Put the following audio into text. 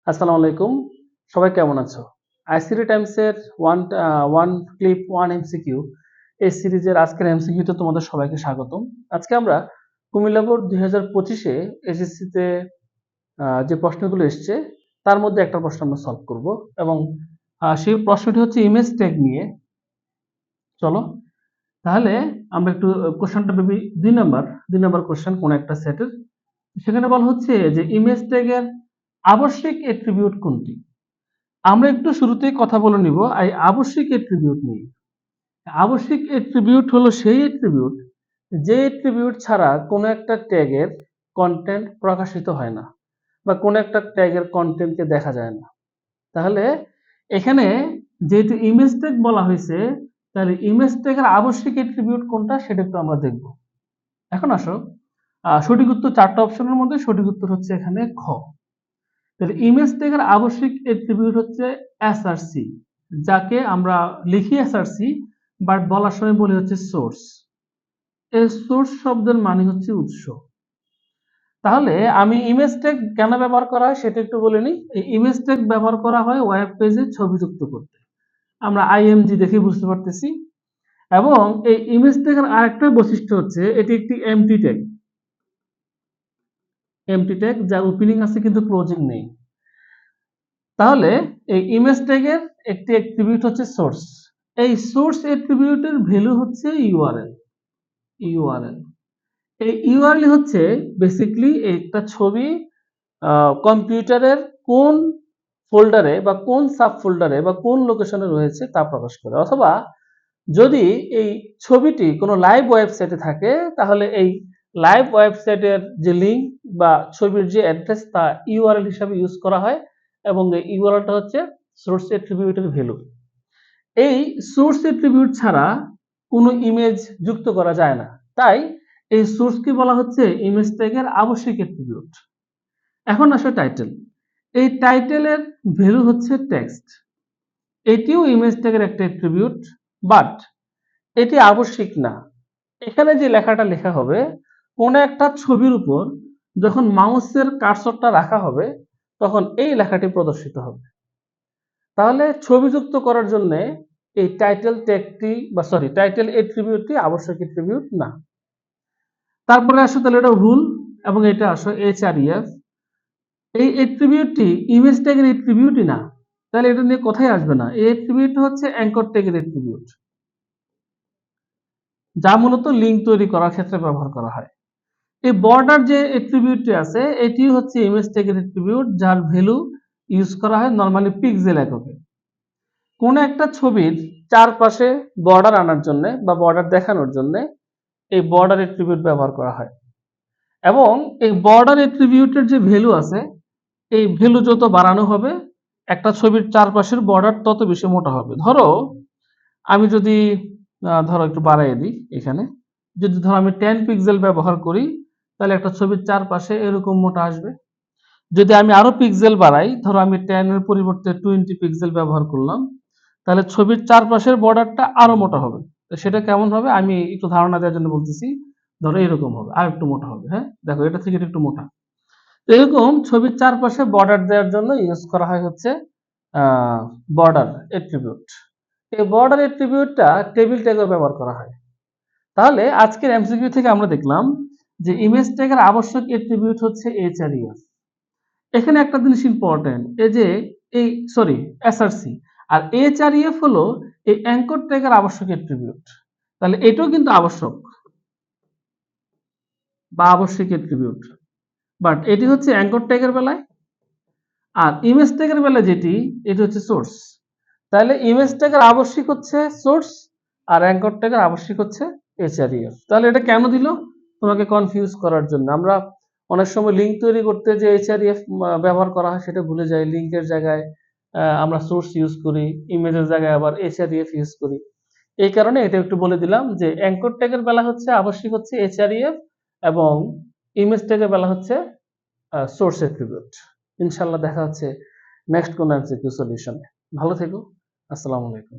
আসসালামু আলাইকুম। সবাই কেমন আছো? আইসিটি টাইমসের ওয়ান ক্লিপ ওয়ান এমসিকিউ এই সিরিজের আজকের এমসিকিউতে তোমাদের সবাইকে স্বাগতম। আজকে আমরা কুমিল্লা বোর্ড 2025 এসএসসিতে যে প্রশ্নগুলো এসছে তার মধ্যে একটা প্রশ্ন আমরা সলভ করব এবং সেই প্রশ্নটি হচ্ছে ইমেজ ট্যাগ নিয়ে। চলো তাহলে আমরা একটু কোশ্চেনটা ভেবি। 2 নম্বর কোশ্চেন কোন একটা সেটের। সেখানে বলা হচ্ছে যে ইমেজ ট্যাগের আবশ্যিক অ্যাট্রিবিউট কোনটি? আমরা একটু শুরুতেই কথা বলে নিব এই আবশ্যিক অ্যাট্রিবিউট নিয়ে। আবশ্যিক অ্যাট্রিবিউট হলো সেই অ্যাট্রিবিউট যে অ্যাট্রিবিউট ছাড়া কোনো একটা ট্যাগের কন্টেন্ট প্রকাশিত হয় না বা কোনো একটা ট্যাগের কন্টেন্টকে দেখা যায় না। তাহলে এখানে যেহেতু ইমেজ ট্যাগ বলা হয়েছে, তাহলে ইমেজ ট্যাগের আবশ্যিক অ্যাট্রিবিউট কোনটা সেটা একটু আমরা দেখব। এখন আসো, সঠিক উত্তর 4টা অপশনের মধ্যে সঠিক উত্তর হচ্ছে এখানে খ। তাহলে ইমেজ ট্যাগের আবশ্যিক অ্যাট্রিবিউট হচ্ছে এসআরসি, যাকে আমরা লিখি এসআরসি বাট বলার সময় বলি হচ্ছে সোর্স। এই সোর্স শব্দের মানে হচ্ছে উৎস। তাহলে আমি ইমেজ ট্যাগ কেন ব্যবহার করা হয় সেটা একটু বলে নিই। এই ইমেজ ট্যাগ ব্যবহার করা হয় ওয়েব পেজে ছবি যুক্ত করতে। আমরা আইএমজি দেখে বুঝতে পারতেছি। এবং এই ইমেজ ট্যাগের আরেকটা বৈশিষ্ট্য হচ্ছে এটি একটি এমটি ট্যাগ। এমটি ট্যাগ যার ওপেনিং আছে কিন্তু ক্লোজিং নেই। তাহলে এই ইমেজ ট্যাগের একটি অ্যাট্রিবিউট হচ্ছে সোর্স। এই সোর্স অ্যাট্রিবিউটের ভ্যালু হচ্ছে ইউআরএল। এই ইউআরএল হচ্ছে বেসিক্যালি একটা ছবি কম্পিউটারের কোন ফোল্ডারে বা কোন সাব ফোল্ডারে বা কোন লোকেশনে রয়েছে তা প্রকাশ করে। অথবা যদি এই ছবিটি কোনো লাইভ ওয়েবসাইটে থাকে তাহলে এই লাইভ ওয়েবসাইটের যে লিঙ্ক বা ছবির যে অ্যাড্রেস তা ইউআরএল হিসাবে ইউজ করা হয় এবং এই ইউআরএলটা হচ্ছে সোর্স অ্যাট্রিবিউটের ভ্যালু। এই সোর্স অ্যাট্রিবিউট ছাড়া কোনো ইমেজ যুক্ত করা যায় না। তাই এই সোর্সকে বলা হচ্ছে ইমেজ ট্যাগের আবশ্যিক অ্যাট্রিবিউট। এখন আসে টাইটেল। এই টাইটেলের ভ্যালু হচ্ছে টেক্সট। এটিও ইমেজ ট্যাগের একটা অ্যাট্রিবিউট, বাট এটি আবশ্যিক না। এখানে যে লেখাটা লেখা হবে কোন একটা ছবির উপর যখন মাউসের কার্সরটা রাখা হবে তখন এই লেখাটি প্রদর্শিত হবে। তাহলে ছবি যুক্ত করার জন্য এই টাইটেল ট্যাগটি বা টাইটেল অ্যাট্রিবিউটটি আবশ্যক অ্যাট্রিবিউট না। তারপরে আসো তাহলে এটা রুল এবং এটা আসো এইচআরইএফ। এই অ্যাট্রিবিউটটি ইমেজ ট্যাগের অ্যাট্রিবিউটই না, তাহলে এটা নিয়ে কথাই আসবে না। এই অ্যাট্রিবিউট হচ্ছে অ্যাঙ্কর ট্যাগের অ্যাট্রিবিউট, যা মূলত লিঙ্ক তৈরি করার ক্ষেত্রে ব্যবহার করা হয়। এই বর্ডার যে অ্যাট্রিবিউটটি আছে এটি হচ্ছে ইমেজ ট্যাগের অ্যাট্রিবিউট, যার ভ্যালু ইউজ করা হয় নরমালি পিক্সেল এককে। কোন একটা ছবির চারপাশে বর্ডার আনার জন্য বা বর্ডার দেখানোর জন্য এই বর্ডার অ্যাট্রিবিউট ব্যবহার করা হয়। এবং এই বর্ডার অ্যাট্রিবিউটের যে ভ্যালু আছে এই ভ্যালু যত বাড়ানো হবে একটা ছবির চারপাশের বর্ডার তত বেশি মোটা হবে। ধরো আমি যদি ধরো একটু বাড়াই দিই, এখানে যদি ধরো আমি 10 পিক্সেল ব্যবহার করি তাহলে একটা ছবির চারপাশে এরকম মোটা আসবে। যদি আমি আরো পিক্সেল বাড়াই, ধরো আমি 10 এর পরিবর্তে 20 পিক্সেল ব্যবহার করলাম, তাহলে ছবির চারপাশের বর্ডারটা আরো মোটা হবে। তো সেটা কেমন হবে আমি একটু ধারণা দেওয়ার জন্য বলতেছি। ধরো এরকম হবে, আর একটু মোটা হবে। হ্যাঁ দেখো, এটা থেকে একটু মোটা। তো এরকম ছবির চারপাশে বর্ডার দেওয়ার জন্য ইউজ করা হয় হচ্ছে বর্ডার অ্যাট্রিবিউট। এই বর্ডার অ্যাট্রিবিউটটা টেবিল ট্যাগে ব্যবহার করা হয়। তাহলে আজকের এমসিকিউ থেকে আমরা দেখলাম যে ইমেজ ট্যাগের আবশ্যক অ্যাট্রিবিউট হচ্ছে এইচআরইএফ। এখানে একটা জিনিস ইম্পর্টেন্ট, এই যে এই এসআরসি আর এইচআরইএফ হলো এই অ্যাঙ্কর ট্যাগের আবশ্যক অ্যাট্রিবিউট। তাহলে এটাও কিন্তু আবশ্যক বা আবশ্যক অ্যাট্রিবিউট, বাট এটি হচ্ছে অ্যাঙ্কর ট্যাগের বেলায়, আর ইমেজ ট্যাগের বেলায় যেটি এটি হচ্ছে সোর্স। তাহলে ইমেজ ট্যাগের আবশ্যিক হচ্ছে সোর্স আর অ্যাঙ্কর ট্যাগের আবশ্যিক হচ্ছে এইচআরইএফ। তাহলে এটা কেন দিল? তোমাকে কনফিউজ করার জন্য। আমরা অনেক সময় লিঙ্ক তৈরি করতে যে এইচআরইএফ ব্যবহার করা হয় সেটা ভুলে যাই। লিঙ্কের জায়গায় আমরা সোর্স ইউজ করি, ইমেজের জায়গায় আবার এইচআরইএফ ইউজ করি। এই কারণে এটা একটু বলে দিলাম যে অ্যাঙ্কর ট্যাগের বেলা হচ্ছে আবশ্যিক হচ্ছে এইচআরইএফ এবং ইমেজ ট্যাগের বেলা হচ্ছে সোর্স অ্যাট্রিবিউট। ইনশাআল্লাহ দেখা হচ্ছে নেক্সট কোন এমসিকিউ সলিউশনে। ভালো থেকো। আসসালামু আলাইকুম।